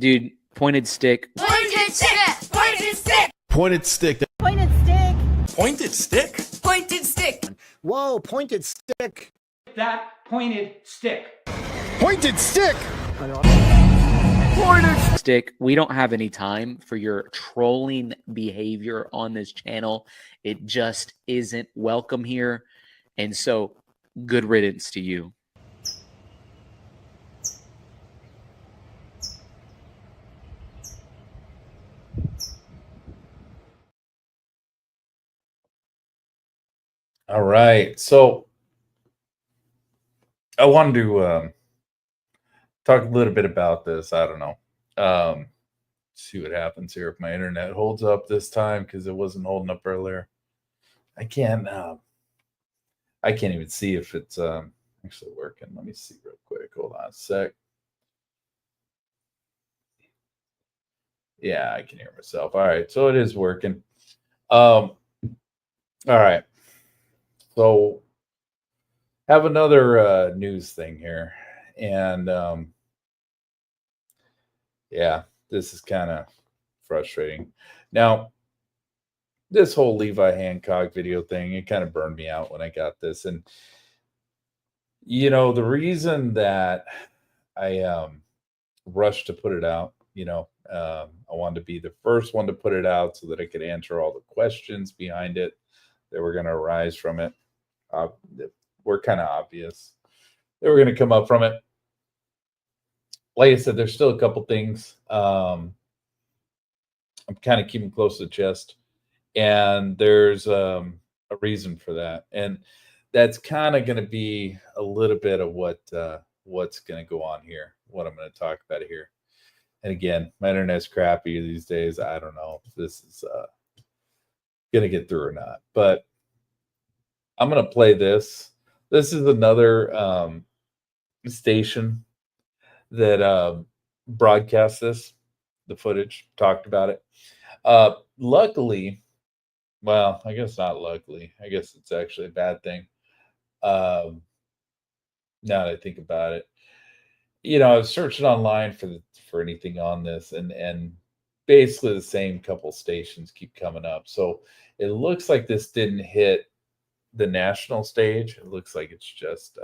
Dude, pointed stick. Pointed stick! Pointed stick! Pointed stick. Pointed stick. Pointed stick? Pointed stick! Whoa, pointed stick. That pointed stick. Pointed stick. Stick. We don't have any time for your trolling behavior on this channel. It just isn't welcome here. And so, good riddance to you. All right. So I wanted to talk a little bit about this. I don't know. See what happens here if my internet holds up this time, because it wasn't holding up earlier. I can't even see if it's actually working. Let me see real quick. Hold on a sec. Yeah, I can hear myself. All right. So it is working. All right. So have another news thing here. And yeah, this is kind of frustrating. Now, this whole Levi Hancock video thing, it kind of burned me out when I got this. And, you know, the reason that I rushed to put it out, I wanted to be the first one to put it out so that I could answer all the questions behind it that were going to arise from it. Were kind of obvious. They were going to come up from it. Like I said, there's still a couple things I'm kind of keeping close to the chest, and there's a reason for that, and that's kind of going to be a little bit of what's going to go on here, what I'm going to talk about here. And again, my internet's crappy these days. I don't know if this is going to get through or not, but I'm going to play this. This is another station that broadcast this, the footage, talked about it. Luckily, well, I guess not luckily. I guess it's actually a bad thing. Now that I think about it, I was searching online for anything on this, and basically the same couple stations keep coming up. So it looks like this didn't hit the national stage. It looks like it's just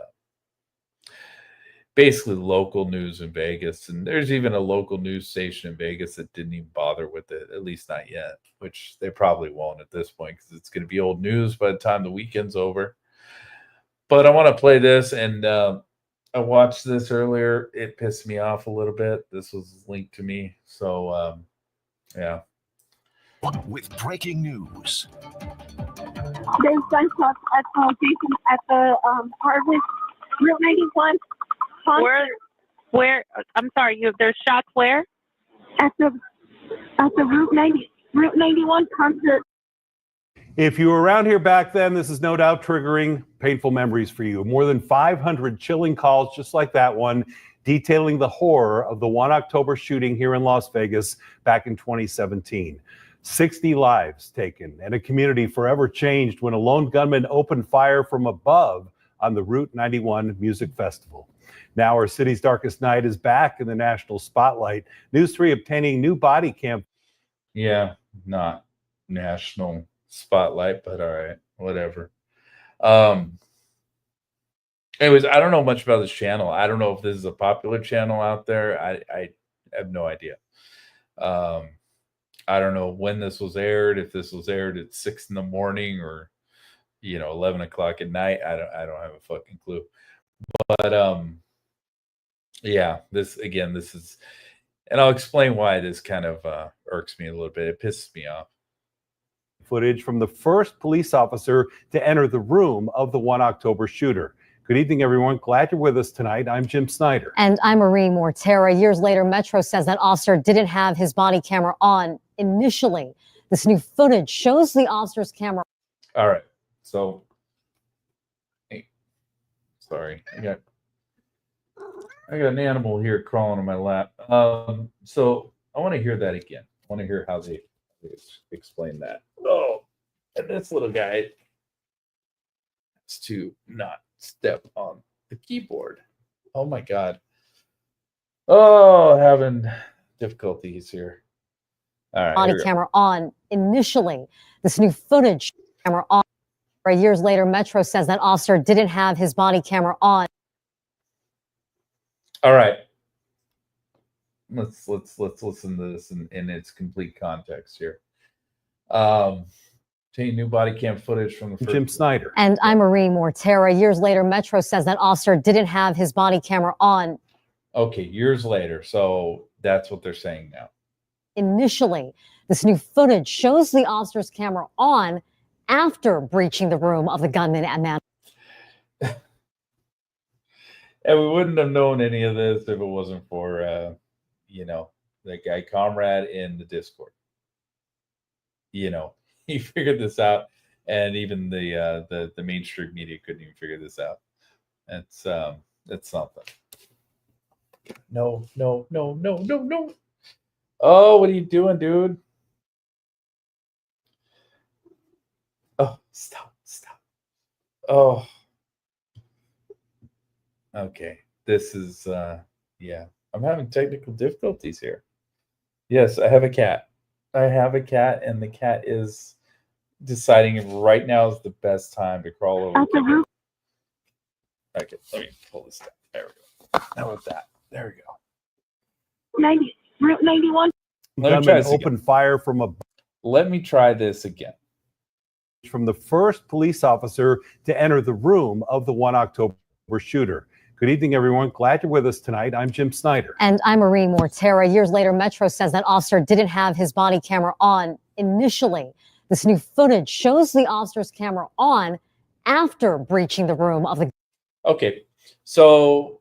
basically local news in Vegas, and there's even a local news station in Vegas that didn't even bother with it, at least not yet, which they probably won't at this point because it's going to be old news by the time the weekend's over. But I want to play this, and I watched this earlier. It pissed me off a little bit. This was linked to me, so yeah. With breaking news. There's gunshots at the location at the Harvest Route 91 concert. Where? I'm sorry. There's shots where? At the Route 91 concert. If you were around here back then, this is no doubt triggering painful memories for you. More than 500 chilling calls just like that one, detailing the horror of the 1 October shooting here in Las Vegas back in 2017. 60 lives taken and a community forever changed when a lone gunman opened fire from above on the Route 91 Music Festival. Now our city's darkest night is back in the national spotlight. News 3 obtaining new body cam. Yeah, not national spotlight, but all right, whatever. Anyways, I don't know much about this channel. I don't know if this is a popular channel out there. I have no idea. I don't know when this was aired, if this was aired at 6 a.m. or 11 o'clock at night. I don't have a fucking clue. But yeah, this is, and I'll explain why this kind of irks me a little bit. It pisses me off. Footage from the first police officer to enter the room of the 1 October shooter. Good evening, everyone. Glad you're with us tonight. I'm Jim Snyder. And I'm Marie Mortera. Years later, Metro says that officer didn't have his body camera on initially. This new footage shows the officer's camera. All right. So, hey, sorry. I got an animal here crawling on my lap. So I want to hear that again. I want to hear how they explain that. Oh, and this little guy has to not step on the keyboard. Oh my God. Oh, having difficulties here. All right. Body camera on initially. This new footage camera on. Years later, Metro says that officer didn't have his body camera on. All right. Let's listen to this in its complete context here. Taking new body cam footage from the first Jim Snyder. And I'm Marie Mortera. Years later, Metro says that officer didn't have his body camera on. Okay, years later. So that's what they're saying now. Initially, this new footage shows the officer's camera on after breaching the room of the gunman at Man. And we wouldn't have known any of this if it wasn't for, that guy Comrade in the Discord. He figured this out, and even the mainstream media couldn't even figure this out. That's something. No. Oh, what are you doing, dude? Oh, stop. Oh. Okay. This is I'm having technical difficulties here. Yes, I have a cat. And the cat is deciding if right now is the best time to crawl over. Okay, let me pull this down. There we go. How about that? There we go. Route 91. Gunman opened fire from a. Let me try this again. From the first police officer to enter the room of the 1 October shooter. Good evening, everyone. Glad you're with us tonight. I'm Jim Snyder. And I'm Marie Mortera. Years later, Metro says that officer didn't have his body camera on initially. This new footage shows the officer's camera on after breaching the room of the. Okay, so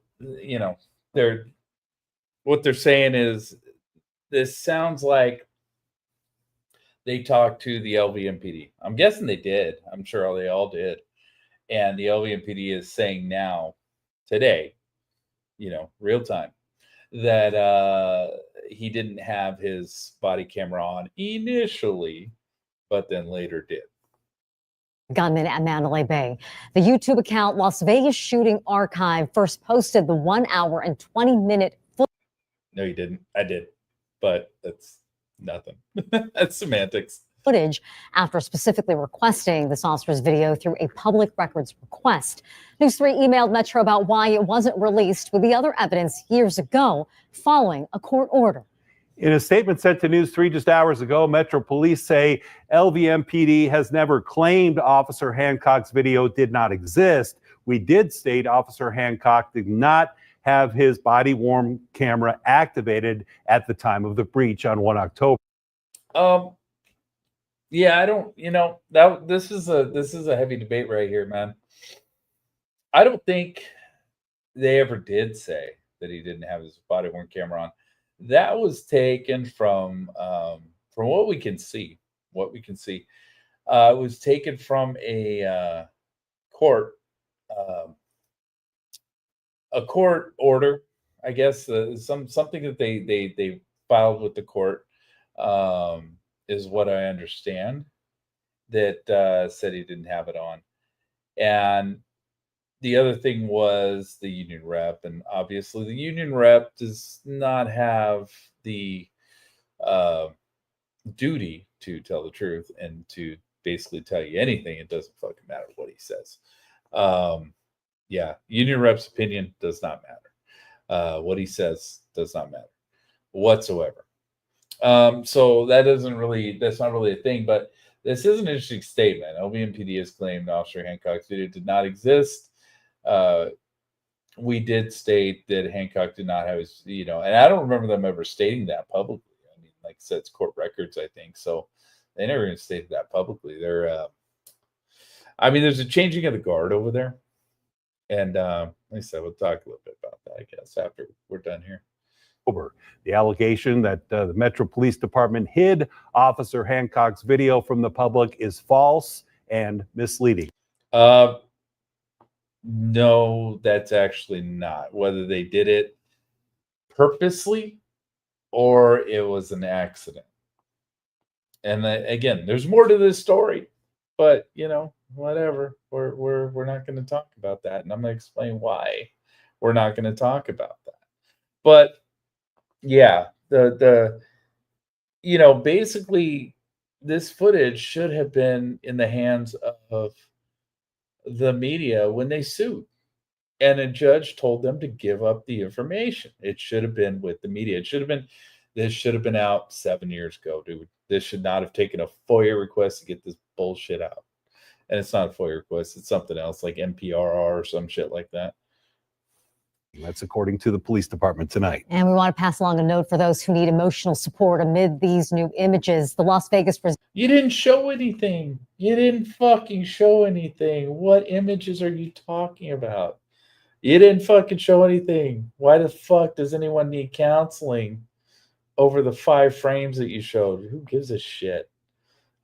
what they're saying is this sounds like they talked to the LVMPD. I'm guessing they did. I'm sure they all did. And the LVMPD is saying now, today, real time, that he didn't have his body camera on initially, but then later did. Gunman at Mandalay Bay. The YouTube account Las Vegas Shooting Archive first posted the 1 hour and 20-minute footage. No, you didn't. I did. But that's nothing. That's semantics. Footage after specifically requesting this officer's video through a public records request. News 3 emailed Metro about why it wasn't released with the other evidence years ago following a court order. In a statement sent to News 3 just hours ago, Metro Police say LVMPD has never claimed Officer Hancock's video did not exist. We did state Officer Hancock did not have his body-worn camera activated at the time of the breach on 1 October. Yeah, I don't, this is a heavy debate right here, man. I don't think they ever did say that he didn't have his body-worn camera on. That was taken from what we can see. It was taken from a court order, I guess, something that they filed with the court, is what I understand, that said he didn't have it on. And the other thing was the union rep, and obviously the union rep does not have the duty to tell the truth and to basically tell you anything. It doesn't fucking matter what he says. Union rep's opinion does not matter. What he says does not matter whatsoever. So that's not really a thing, but this is an interesting statement. LVMPD has claimed Officer Hancock's video did not exist. We did state that Hancock did not have his, and I don't remember them ever stating that publicly. I mean, like I said, it's court records, I think. So they never even stated that publicly. There's a changing of the guard over there. And like I said, we'll talk a little bit about that, I guess, after we're done here. The allegation that the Metro Police Department hid Officer Hancock's video from the public is false and misleading. No, that's actually not. Whether they did it purposely or it was an accident. And again, there's more to this story, but whatever. We're not going to talk about that, and I'm going to explain why we're not going to talk about that. But yeah, The basically this footage should have been in the hands of the media when they sued. And a judge told them to give up the information. It should have been with the media. This should have been out 7 years ago, dude. This should not have taken a FOIA request to get this bullshit out. And it's not a FOIA request. It's something else like NPRR or some shit like that. That's according to the police department tonight. And we want to pass along a note for those who need emotional support amid these new images. The Las Vegas You didn't show anything. You didn't fucking show anything. What images are you talking about? You didn't fucking show anything. Why the fuck does anyone need counseling over the 5 frames that you showed? Who gives a shit?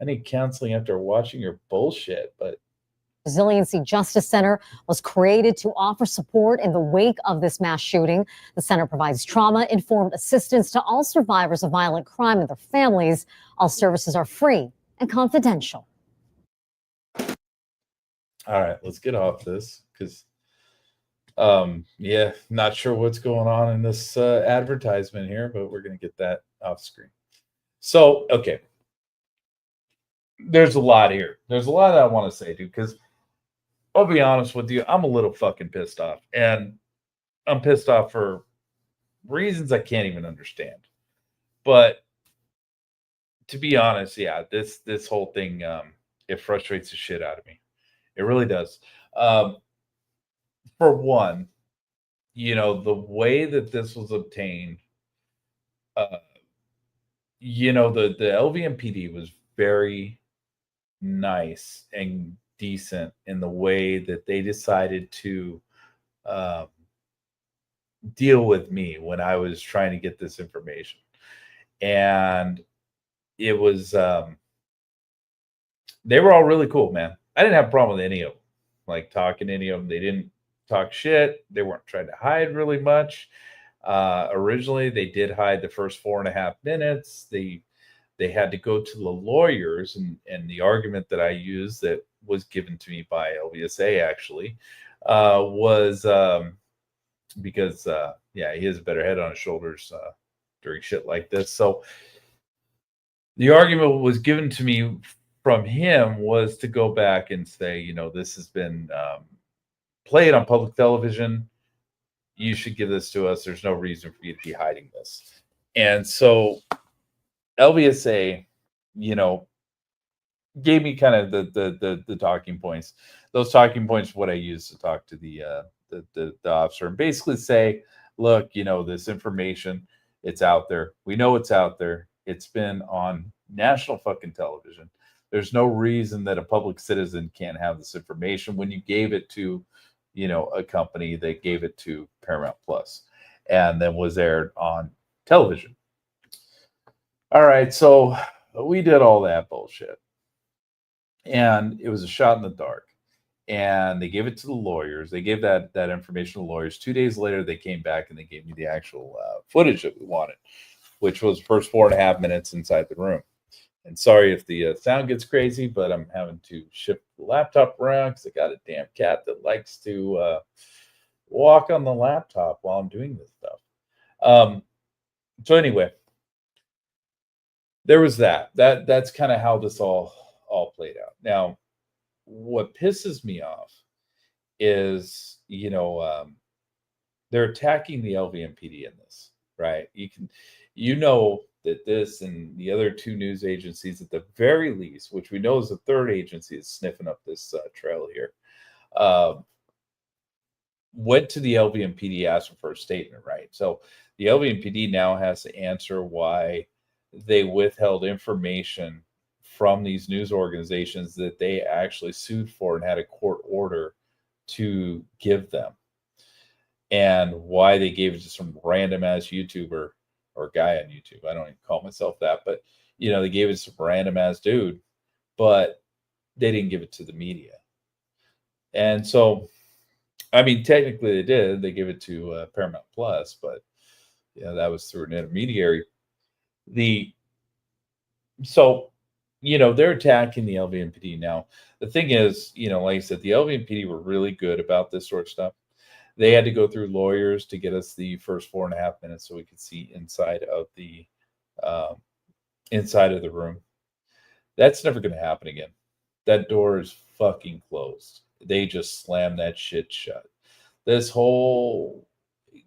I need counseling after watching your bullshit, but Resiliency Justice Center was created to offer support in the wake of this mass shooting. The center provides trauma-informed assistance to all survivors of violent crime and their families. All services are free and confidential. all right, let's get off this because not sure what's going on in this advertisement here, but we're going to get that off screen. So, okay. There's a lot here. There's a lot that I want to say, dude, because I'll be honest with you, I'm a little fucking pissed off. And I'm pissed off for reasons I can't even understand. But to be honest, yeah, this whole thing, it frustrates the shit out of me. It really does. For one, the way that this was obtained, the LVMPD was very nice and decent in the way that they decided to deal with me when I was trying to get this information. And it was they were all really cool, man. I didn't have a problem with any of them, like talking to any of them. They didn't talk shit. They weren't trying to hide really much. Originally they did hide the first 4.5 minutes. They had to go to the lawyers, and the argument that I used that was given to me by LVSA actually was because he has a better head on his shoulders during shit like this. So the argument was given to me from him was to go back and say, this has been played on public television. You should give this to us. There's no reason for you to be hiding this. And so LVSA, gave me kind of the talking points. Those talking points, what I used to talk to the officer, and basically say, look, this information, it's out there. We know it's out there. It's been on national fucking television. There's no reason that a public citizen can't have this information. When you gave it to, a company, they gave it to Paramount Plus, and then was aired on television. All right, so we did all that bullshit. And it was a shot in the dark. And they gave it to the lawyers. They gave that information to the lawyers. 2 days later, they came back and they gave me the actual footage that we wanted, which was the first 4.5 minutes inside the room. And sorry if the sound gets crazy, but I'm having to shift the laptop around because I got a damn cat that likes to walk on the laptop while I'm doing this stuff. So anyway, there was that. That's kind of how this all played out. Now, what pisses me off is, they're attacking the LVMPD in this, right? You know that this and the other 2 news agencies, at the very least, which we know is the 3rd agency is sniffing up this trail here, went to the LVMPD asking for a statement, right? So the LVMPD now has to answer why they withheld information from these news organizations that they actually sued for and had a court order to give them, and why they gave it to some random ass YouTuber or guy on YouTube. I don't even call myself that, but they gave it to some random ass dude, but they didn't give it to the media. And so, I mean, technically they did. They gave it to Paramount Plus, but that was through an intermediary. They're attacking the LVMPD. Now, the thing is, like I said, the LVMPD were really good about this sort of stuff. They had to go through lawyers to get us the first 4.5 minutes so we could see inside of the room. That's never going to happen again. That door is fucking closed. They just slammed that shit shut. This whole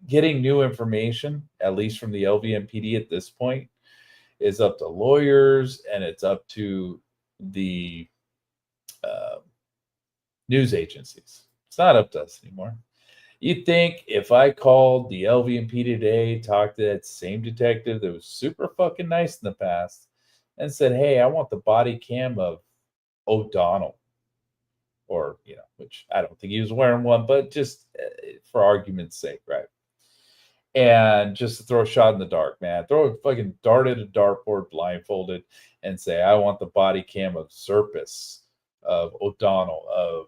getting new information, at least from the LVMPD at this point, is up to lawyers and it's up to the news agencies. It's not up to us anymore. You'd think if I called the LVMP today, talked to that same detective that was super fucking nice in the past, and said, hey, I want the body cam of O'Donnell, or, which I don't think he was wearing one, but just for argument's sake, right? And just to throw a shot in the dark, man, throw a fucking dart at a dartboard blindfolded and say, I want the body cam of Zerpis, of O'Donnell, of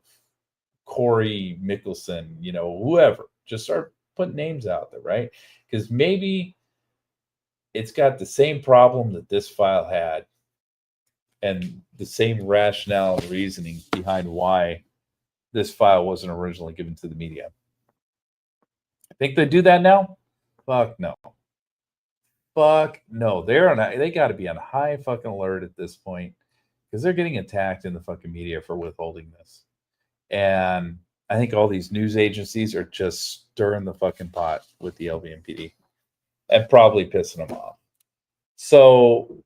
Corey Mickelson, whoever. Just start putting names out there, right? Because maybe it's got the same problem that this file had and the same rationale and reasoning behind why this file wasn't originally given to the media. I think they do that now? Fuck no. Fuck no. They got to be on high fucking alert at this point because they're getting attacked in the fucking media for withholding this. And I think all these news agencies are just stirring the fucking pot with the LVMPD and probably pissing them off. So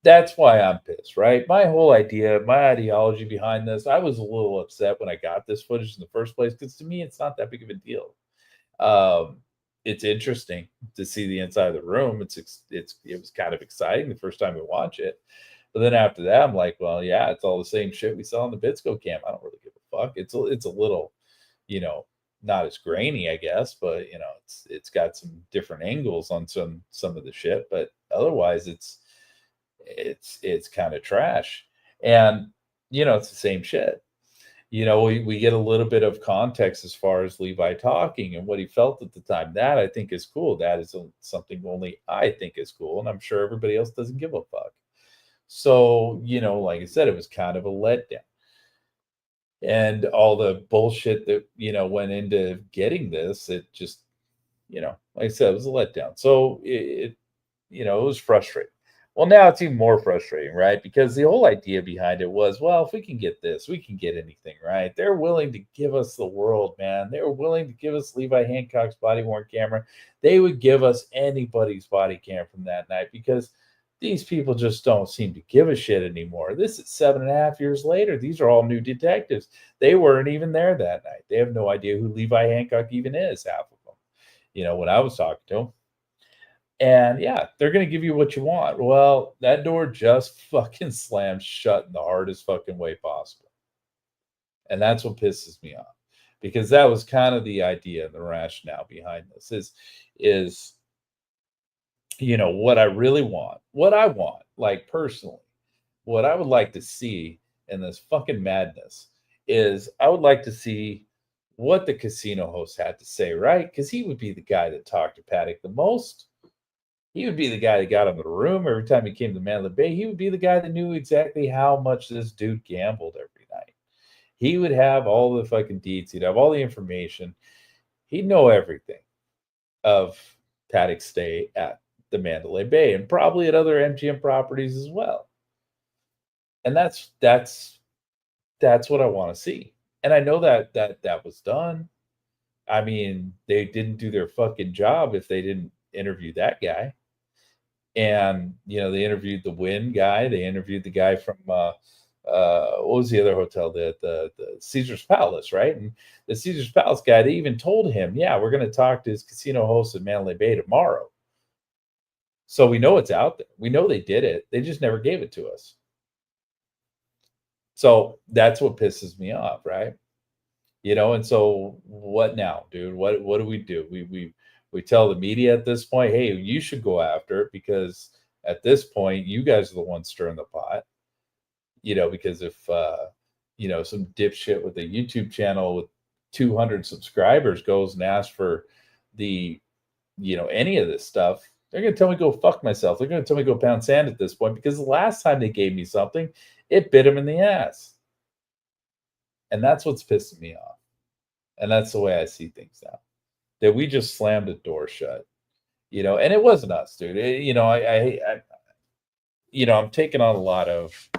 that's why I'm pissed, right? My whole idea, my ideology behind this, I was a little upset when I got this footage in the first place because to me, it's not that big of a deal. It's interesting to see the inside of the room. It was kind of exciting the first time we watch it. But then after that, I'm like, well, yeah, it's all the same shit we saw on the Bitsco cam. I don't really give a fuck. It's a little, not as grainy, I guess, but it's got some different angles on some of the shit. But otherwise, it's kind of trash. And it's the same shit. We get a little bit of context as far as Levi talking and what he felt at the time. That I think is cool. That is something only I think is cool, and I'm sure everybody else doesn't give a fuck. So, like I said, it was kind of a letdown. And all the bullshit that, went into getting this, it just, like I said, it was a letdown. So it was frustrating. Well, now it's even more frustrating, right? Because the whole idea behind it was, well, if we can get this, we can get anything, right? They're willing to give us the world, man. They were willing to give us Levi Hancock's body-worn camera. They would give us anybody's body cam from that night because these people just don't seem to give a shit anymore. This is 7.5 years later. These are all new detectives. They weren't even there that night. They have no idea who Levi Hancock even is, half of them, when I was talking to them. And yeah, they're going to give you what you want. Well, that door just fucking slammed shut in the hardest fucking way possible. And that's what pisses me off. Because that was kind of the idea and the rationale behind this is what I really want, what I want, like personally, what I would like to see in this fucking madness is I would like to see what the casino host had to say, right? Because he would be the guy that talked to Paddock the most. He would be the guy that got him in the room every time he came to Mandalay Bay. He would be the guy that knew exactly how much this dude gambled every night. He would have all the fucking deeds. He'd have all the information. He'd know everything of Paddock's stay at the Mandalay Bay and probably at other MGM properties as well. And that's what I want to see. And I know that was done. I mean, they didn't do their fucking job if they didn't interview that guy. And, they interviewed the Wynn guy. They interviewed the guy from, what was the other hotel? The Caesar's Palace, right? And the Caesar's Palace guy, they even told him, yeah, we're going to talk to his casino host at Mandalay Bay tomorrow. So we know it's out there. We know they did it. They just never gave it to us. So that's what pisses me off, right? And so what now, dude? What do? We tell the media at this point, hey, you should go after it because at this point, you guys are the ones stirring the pot. Because if some dipshit with a YouTube channel with 200 subscribers goes and asks for the, any of this stuff, they're going to tell me go fuck myself. They're going to tell me go pound sand at this point because the last time they gave me something, it bit them in the ass. And that's what's pissing me off. And that's the way I see things now. That we just slammed the door shut, and it wasn't us, dude. I'm taking on a lot of,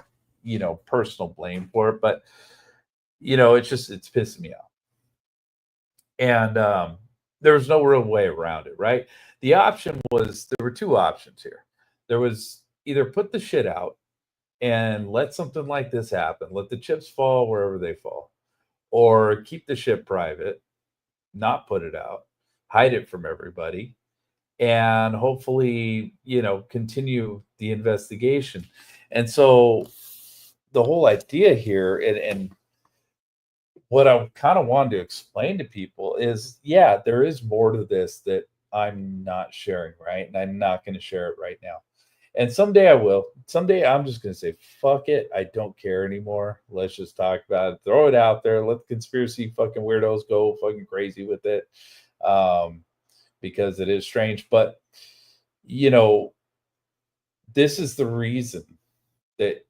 personal blame for it, but it's pissing me off. And there was no real way around it, right? The option was, there were two options here. There was either put the shit out and let something like this happen, let the chips fall wherever they fall, or keep the shit private, not put it out, hide it from everybody, and hopefully, continue the investigation. And so the whole idea here, and what I kind of wanted to explain to people is, yeah, there is more to this that I'm not sharing, right? And I'm not going to share it right now. And someday I will. Someday I'm just going to say, fuck it. I don't care anymore. Let's just talk about it. Throw it out there. Let the conspiracy fucking weirdos go fucking crazy with it. Because it is strange. But, this is the reason that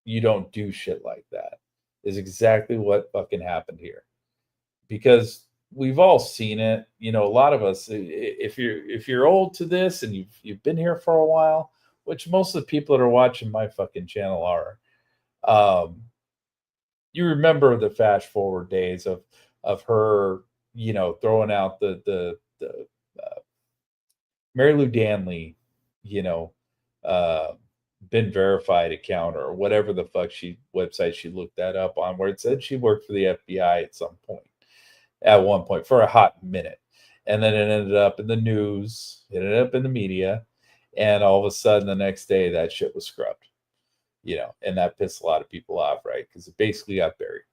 you don't do shit like that, is exactly what fucking happened here. Because we've all seen it. A lot of us, if you're old to this and you've been here for a while, which most of the people that are watching my fucking channel are, you remember the fast forward days of her, throwing out the Mary Lou Danley, been verified account, or whatever the fuck website she looked that up on, where it said she worked for the FBI at one point for a hot minute. And then it ended up in the news, it ended up in the media, and all of a sudden the next day that shit was scrubbed, and that pissed a lot of people off, right? Because it basically got buried.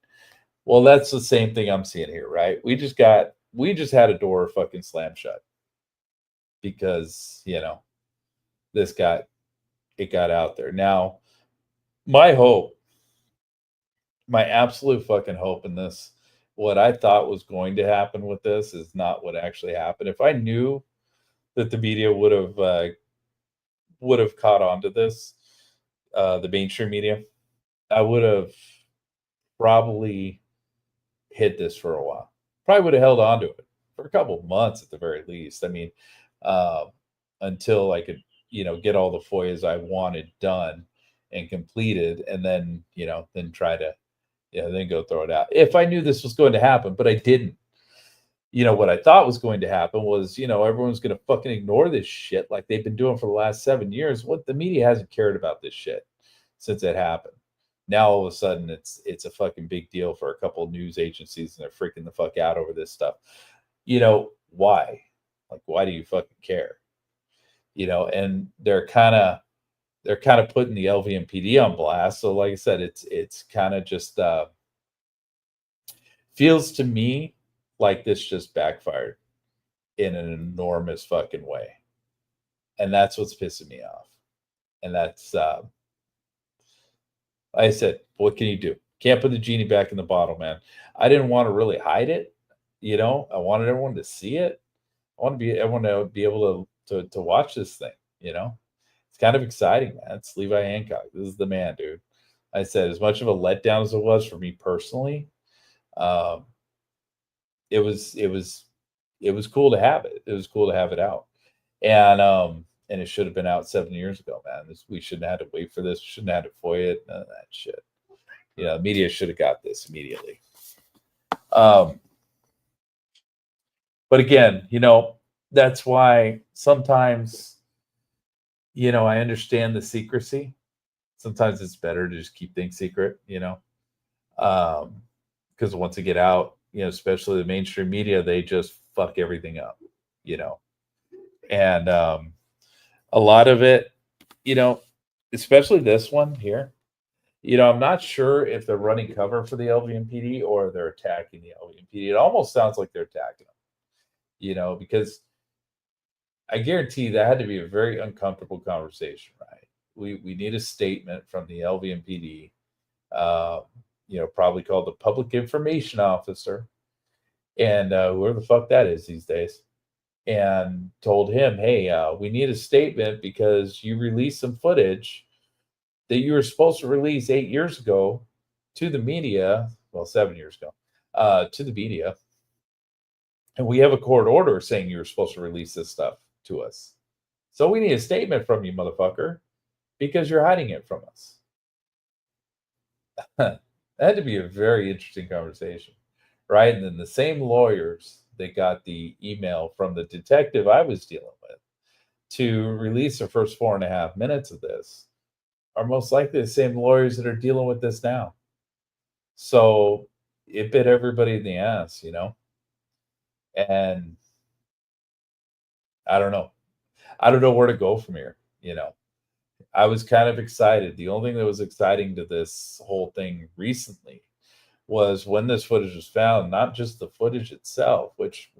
Well, that's the same thing I'm seeing here, right? We just had a door fucking slam shut because, it got out there. Now, my absolute fucking hope in this, what I thought was going to happen with this is not what actually happened. If I knew that the media would have caught on to this, the mainstream media, I would have probably hid this for a while. Probably would have held on to it for a couple of months at the very least. I mean, until I could, get all the FOIAs I wanted done and completed, and then, then try to, then go throw it out. If I knew this was going to happen, but I didn't. What I thought was going to happen was, everyone's going to fucking ignore this shit like they've been doing for the last 7 years. What the media hasn't cared about this shit since it happened. Now all of a sudden it's a fucking big deal for a couple of news agencies, and they're freaking the fuck out over this stuff. Why? Like, why do you fucking care? And they're kind of putting the LVMPD on blast. So like I said, it's kind of just feels to me like this just backfired in an enormous fucking way. And that's what's pissing me off. And that's, like I said, what can you do? Can't put the genie back in the bottle, man. I didn't want to really hide it. I wanted everyone to see it. I want everyone to be able to watch this thing. It's kind of exciting, man. It's Levi Hancock. This is the man, dude. I said, as much of a letdown as it was for me personally, it was cool to have it. It was cool to have it out. And it should have been out 7 years ago, man. We shouldn't have had to wait for this. We shouldn't have had to FOIA it. None of that shit. The media should have got this immediately. But again, that's why sometimes, I understand the secrecy. Sometimes it's better to just keep things secret, because once they get out, especially the mainstream media, they just fuck everything up, and a lot of it, especially this one here, I'm not sure if they're running cover for the LVMPD or they're attacking the LVMPD. It almost sounds like they're attacking them, because I guarantee that had to be a very uncomfortable conversation, right? We need a statement from the LVMPD, probably called the Public Information Officer, and whoever the fuck that is these days, and told him, hey, we need a statement because you released some footage that you were supposed to release 8 years ago to the media, well, 7 years ago, to the media, And we have a court order saying you're supposed to release this stuff to us. So we need a statement from you, motherfucker, because you're hiding it from us. That had to be a very interesting conversation, right? And then the same lawyers that got the email from the detective I was dealing with to release the first 4.5 minutes of this are most likely the same lawyers that are dealing with this now. So it bit everybody in the ass, you know? And I don't know. I don't know where to go from here, you know? I was kind of excited. The only thing that was exciting to this whole thing recently was when this footage was found, not just the footage itself, which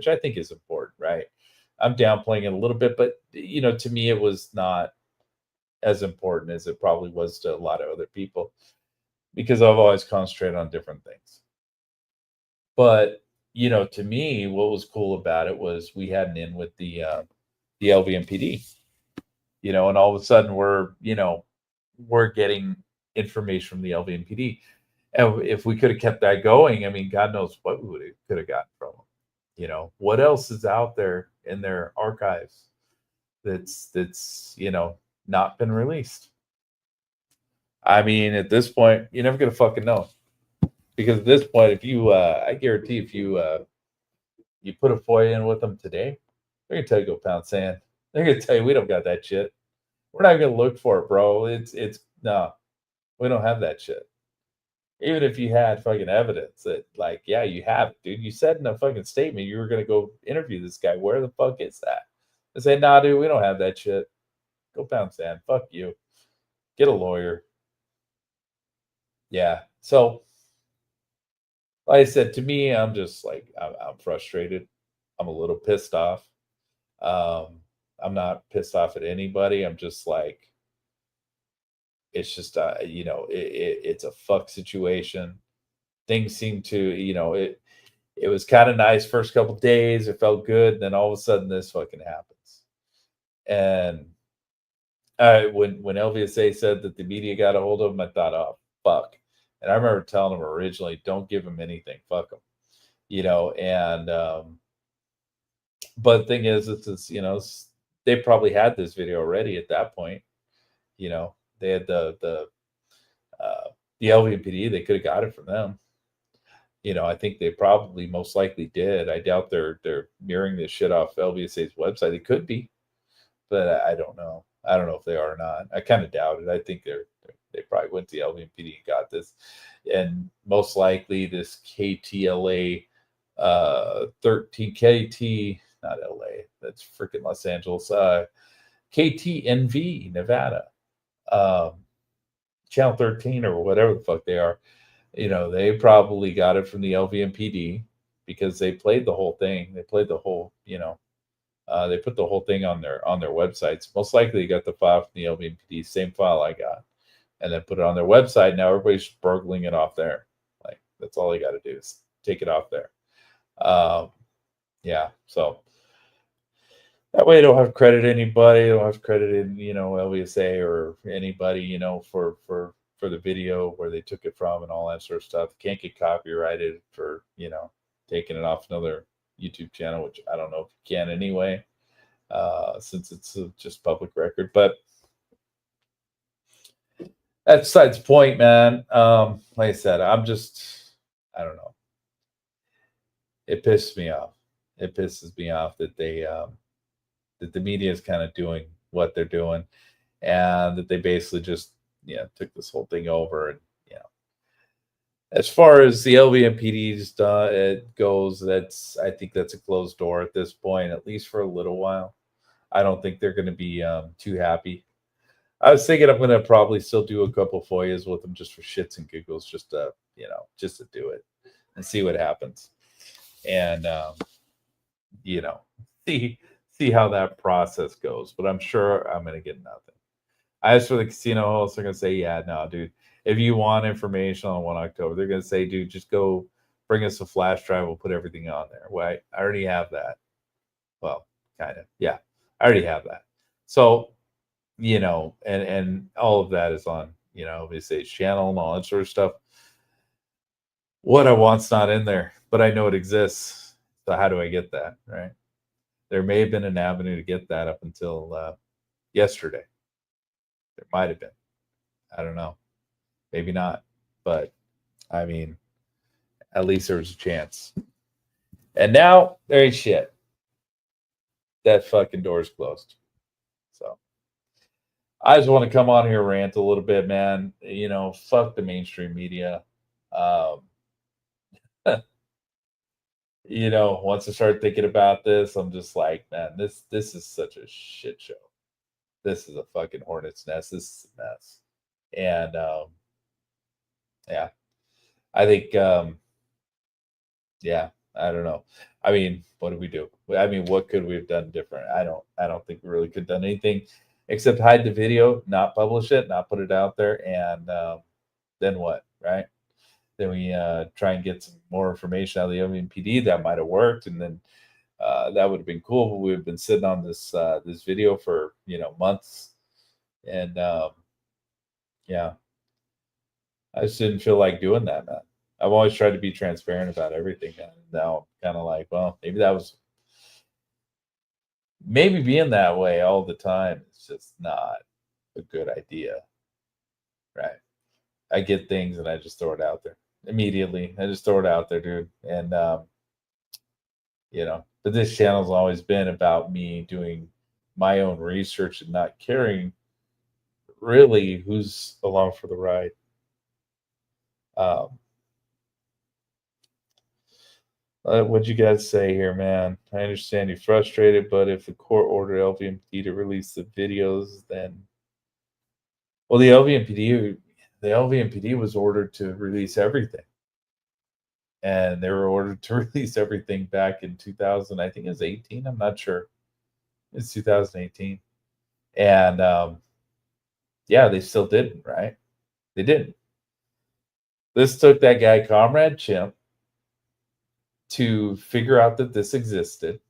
I think is important, right? I'm downplaying it a little bit, but you know, to me, it was not as important as it probably was to a lot of other people because I've always concentrated on different things. But you know, to me, what was cool about it was we had an in with the LVMPD, you know, and all of a sudden we're getting information from the LVMPD. And if we could have kept that going, I mean, God knows what we could have gotten from them. You know, what else is out there in their archives that's you know, not been released? I mean, at this point, you're never gonna fucking know. Because at this point, if you I guarantee if you put a FOIA in with them today, they're gonna tell you go pound sand. They're gonna tell you we don't got that shit. We're not gonna look for it, bro. It's no, we don't have that shit. Even if you had fucking evidence that, like, yeah, you have it, dude. You said in a fucking statement you were gonna go interview this guy. Where the fuck is that? They say, nah, dude, we don't have that shit. Go pound sand. Fuck you. Get a lawyer. Yeah. So, like I said, to me, I'm just like I'm frustrated. I'm a little pissed off. I'm not pissed off at anybody. I'm just like, it's just you know, it's a fuck situation. Things seem to, you know, it was kind of nice first couple days. It felt good, and then all of a sudden this fucking happens. And when LVSA said that the media got a hold of him, I thought, oh fuck. And I remember telling him originally, don't give him anything, fuck him, you know. And but the thing is, it's you know, they probably had this video already at that point, you know. They had the LVMPD. They could have got it from them. You know, I think they probably most likely did. I doubt they're mirroring this shit off LVSA's website. It could be, but I don't know. I don't know if they are or not. I kind of doubt it. I think they probably went to the LVMPD and got this, and most likely this KTLA 13 KT, not LA. That's freaking Los Angeles. KTNV Nevada. Channel 13 or whatever the fuck they are, you know, they probably got it from the LVMPD because they played the whole thing. They played the whole, you know, they put the whole thing on their websites. Most likely they got the file from the LVMPD, same file I got, and then put it on their website. Now everybody's burgling it off there. Like, that's all they got to do is take it off there. Yeah, so that way, I don't have to credit anybody. I don't have to credit, you know, LVSA or anybody, you know, for the video where they took it from and all that sort of stuff. Can't get copyrighted for, you know, taking it off another YouTube channel, which I don't know if you can anyway, since it's just public record. But that's besides the point, man. Like I said, I don't know. It pisses me off. It pisses me off that they that the media is kind of doing what they're doing, and that they basically just, you know, took this whole thing over. And, you know, as far as the LVMPD it goes, I think that's a closed door at this point, at least for a little while. I don't think they're going to be too happy. I was thinking I'm going to probably still do a couple FOIAs with them just for shits and giggles, just to, you know, just to do it and see what happens. And, you know, see how that process goes. But I'm sure I'm going to get nothing. As for the casino hosts, they're going to say, yeah, no, dude, if you want information on 1 October, they're going to say, dude, just go bring us a flash drive. We'll put everything on there. Well, I already have that. Well, kind of. Yeah, I already have that. So, you know, and all of that is on, you know, LVSA's channel and all that sort of stuff. What I want's not in there, but I know it exists. So how do I get that, right? There may have been an avenue to get that up until yesterday. There might have been. I don't know. Maybe not. But, I mean, at least there was a chance. And now, there ain't shit. That fucking door's closed. So, I just want to come on here and rant a little bit, man. You know, fuck the mainstream media. You know, once I start thinking about this, I'm just like, man, this is such a shit show. This is a fucking hornet's nest. This is a mess. And yeah, I think yeah, I don't know. I mean, what did we do? I mean, what could we have done different? I don't think we really could have done anything except hide the video, not publish it, not put it out there, and then what, right? Then we try and get some more information out of the LVMPD. That might have worked, and then that would have been cool. But we've been sitting on this this video for months, and yeah, I just didn't feel like doing that, man. I've always tried to be transparent about everything, and now I'm kind of like, well, maybe being that way all the time is just not a good idea, right? I get things and I just throw it out there immediately. I just throw it out there, dude. And but this channel's always been about me doing my own research and not caring really who's along for the ride. What'd you guys say here, man? I understand you're frustrated, but if the court ordered LVMPD to release the videos, then well, the LVMPD was ordered to release everything. And they were ordered to release everything back in 2000, I think it was 18. I'm not sure. It's 2018. And yeah, they still didn't, right? They didn't. This took that guy, Comrade Chimp, to figure out that this existed.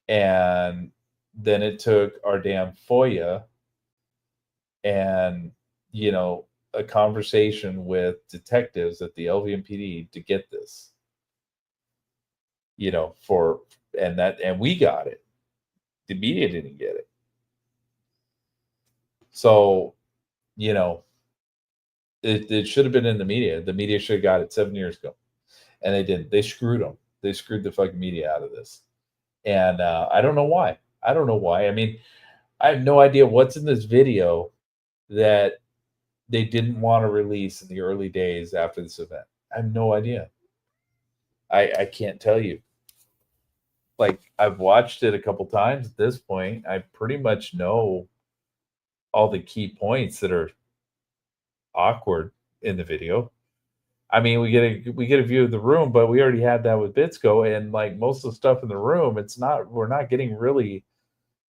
And then it took our damn FOIA and, a conversation with detectives at the LVMPD to get this, and we got it. The media didn't get it. So, it should have been in the media. The media should have got it 7 years ago, and they didn't. They screwed them. They screwed the fucking media out of this. And I don't know why. I mean, I have no idea what's in this video that they didn't want to release in the early days after this event. I have no idea. I can't tell you. Like, I've watched it a couple times at this point. I pretty much know all the key points that are awkward in the video. I mean, we get a view of the room, but we already had that with Bitsko, and like most of the stuff in the room, we're not getting really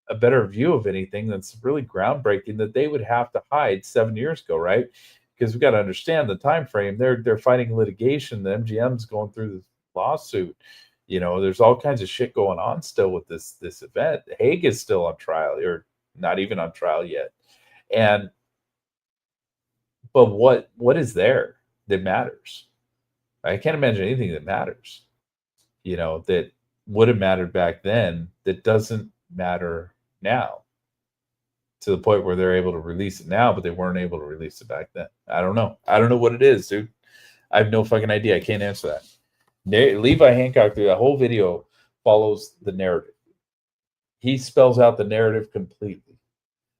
a better view of anything that's really groundbreaking that they would have to hide 7 years ago, right? Because we got to understand the time frame. They're fighting litigation. The MGM's going through this lawsuit. There's all kinds of shit going on still with this event. Hague is still on trial, or not even on trial yet. But what is there that matters? I can't imagine anything that matters. That would have mattered back then that doesn't matter now, to the point where they're able to release it now, but they weren't able to release it back then. I don't know what it is, dude. I have no fucking idea. I can't answer that. Levi Hancock, through the whole video, follows the narrative. He spells out the narrative completely.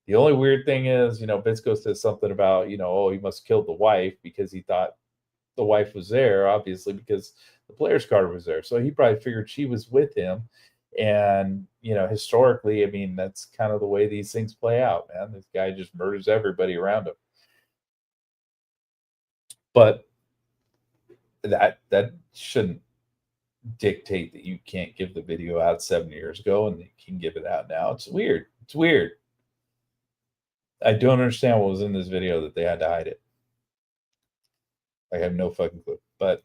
The only weird thing is, Bitsko says something about, he must have killed the wife because he thought the wife was there, obviously, because the player's card was there. So he probably figured she was with him. And, historically, I mean, that's kind of the way these things play out, man. This guy just murders everybody around him. But that shouldn't dictate that you can't give the video out 7 years ago and you can give it out now. It's weird. I don't understand what was in this video that they had to hide it. I have no fucking clue. But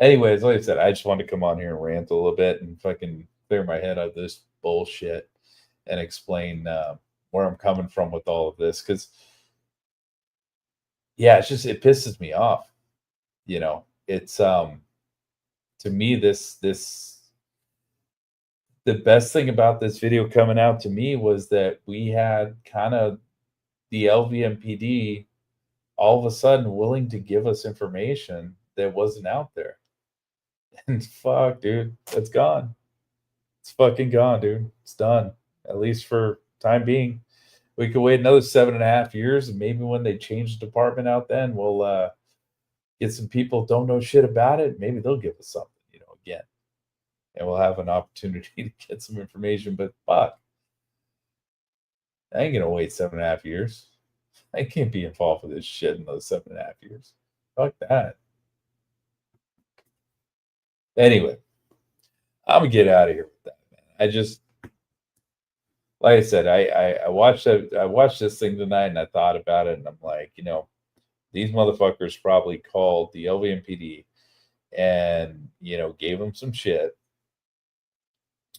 anyways, like I said, I just wanted to come on here and rant a little bit and fucking clear my head of this bullshit and explain where I'm coming from with all of this. Because, yeah, it pisses me off. It's to me, the best thing about this video coming out to me was that we had kind of the LVMPD all of a sudden willing to give us information that wasn't out there. And fuck, dude, it's gone. It's fucking gone, dude. It's done. At least for time being. We could wait another 7.5 years, and maybe when they change the department out, then we'll get some people don't know shit about it. Maybe they'll give us something, again, and we'll have an opportunity to get some information. But fuck, I ain't gonna wait 7.5 years. I can't be involved with this shit in those 7.5 years. Fuck that. Anyway, I'm gonna get out of here with that, man. I just, like I said, I watched this thing tonight, and I thought about it, and I'm like, these motherfuckers probably called the LVMPD and gave them some shit,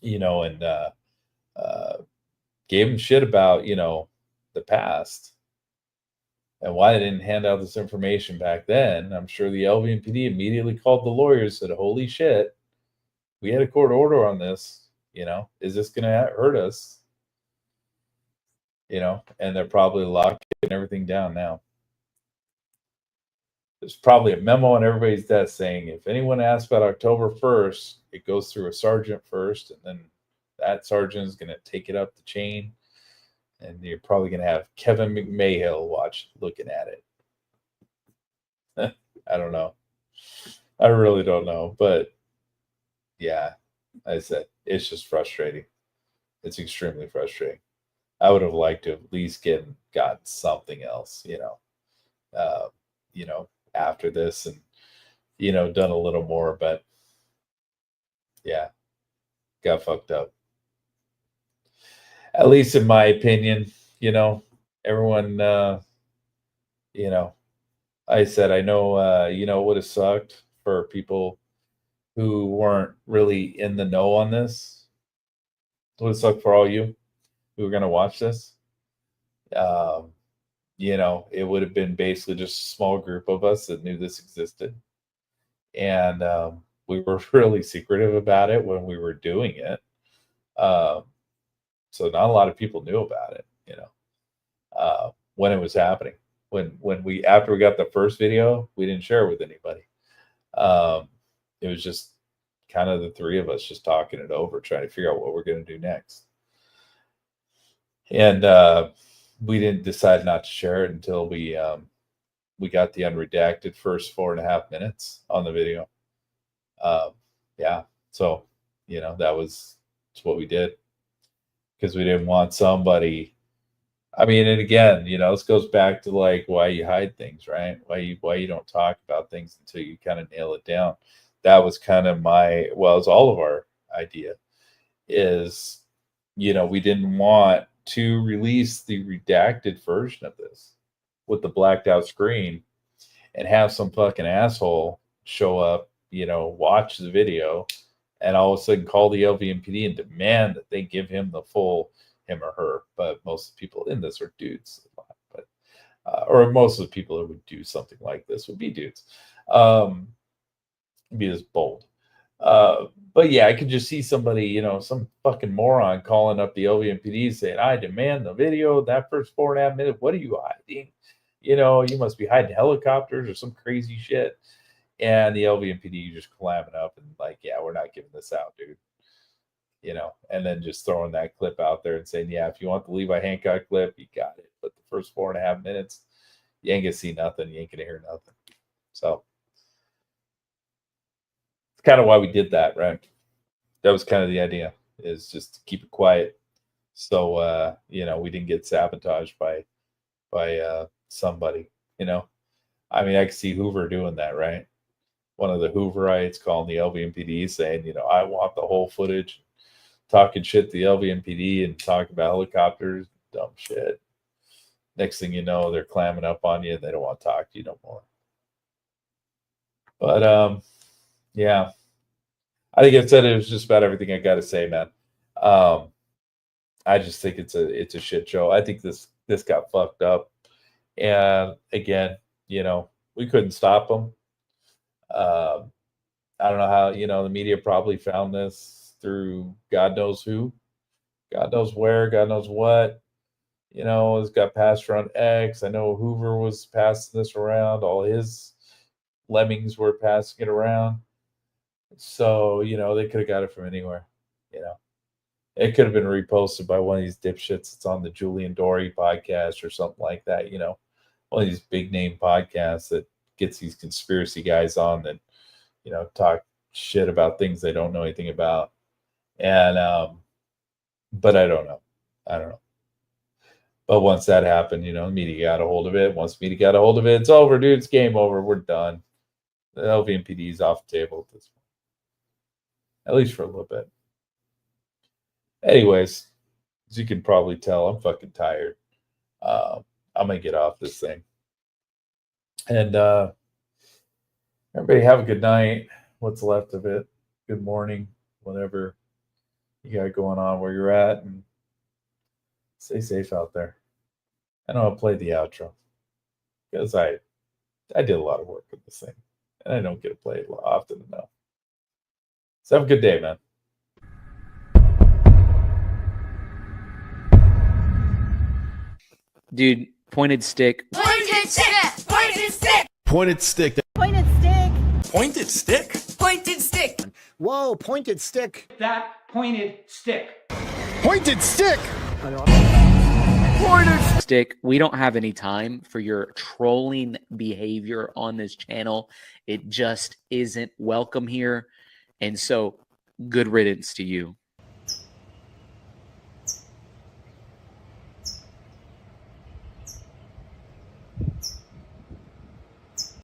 and gave them shit about the past and why they didn't hand out this information back then. I'm sure the LVMPD immediately called the lawyers, said, "Holy shit, we had a court order on this. Is this going to hurt us?" And they're probably locking everything down now. There's probably a memo on everybody's desk saying, if anyone asks about October 1st, it goes through a sergeant first, and then that sergeant is going to take it up the chain, and you're probably going to have Kevin McMahill looking at it. I don't know. I really don't know. But yeah, like I said, it's just frustrating. It's extremely frustrating. I would have liked to at least gotten something else, after this, and done a little more, but yeah, got fucked up. At least in my opinion, everyone, I said, I know, it would have sucked for people who weren't really in the know on this. It would have sucked for all you who were going to watch this. It would have been basically just a small group of us that knew this existed. And we were really secretive about it when we were doing it. So not a lot of people knew about it, when it was happening. After we got the first video, we didn't share it with anybody. It was just kind of the three of us just talking it over, trying to figure out what we're going to do next. And we didn't decide not to share it until we got the unredacted first 4.5 minutes on the video. Yeah, so that's what we did, because we didn't want somebody. I mean, and again, this goes back to like why you hide things, right? Why you don't talk about things until you kind of nail it down. That was kind of it was all of our idea. Is we didn't want to release the redacted version of this with the blacked out screen and have some fucking asshole show up, watch the video, and all of a sudden call the LVMPD and demand that they give him the full, him or her. But most of the people in this are dudes, but or most of the people that would do something like this would be dudes. Be this bold. But yeah, I could just see somebody, some fucking moron calling up the LVMPD saying, "I demand the video, that first 4.5 minutes. What are you hiding? You must be hiding helicopters or some crazy shit." And the LVMPD just clamming up and like, "Yeah, we're not giving this out, dude." And then just throwing that clip out there and saying, "Yeah, if you want the Levi Hancock clip, you got it. But the first 4.5 minutes, you ain't gonna see nothing. You ain't gonna hear nothing." So kind of why we did that, right? That was kind of the idea, is just to keep it quiet, so we didn't get sabotaged by somebody. I mean, I could see Hoover doing that, right? One of the Hooverites calling the LVMPD saying, "I want the whole footage," talking shit to the LVMPD and talking about helicopters, dumb shit. Next thing you know, they're clamming up on you and they don't want to talk to you no more. But yeah, I think I've said it was just about everything I got to say, man. I just think it's a shit show. I think this got fucked up, and again, we couldn't stop them. I don't know how, the media probably found this through God knows who, God knows where, God knows what. It's got passed around X. I know Hoover was passing this around. All his lemmings were passing it around. So, they could have got it from anywhere. It could have been reposted by one of these dipshits that's on the Julian Dory podcast or something like that. One of these big name podcasts that gets these conspiracy guys on that, talk shit about things they don't know anything about. And, but I don't know. But once that happened, the media got a hold of it. Once the media got a hold of it, it's over, dude. It's game over. We're done. The LVMPD is off the table at this point. At least for a little bit. Anyways, as you can probably tell, I'm fucking tired. I'm going to get off this thing. And everybody have a good night. What's left of it. Good morning. Whatever you got going on where you're at. And stay safe out there. I know I'll play the outro. Because I did a lot of work with this thing. And I don't get to play it often enough. So have a good day, man. Dude, pointed stick. Pointed stick. Pointed stick. Pointed stick. Pointed stick. Pointed stick? Pointed stick. Whoa, pointed stick. That pointed stick. Pointed stick! Stick. We don't have any time for your trolling behavior on this channel. It just isn't welcome here. And so, good riddance to you.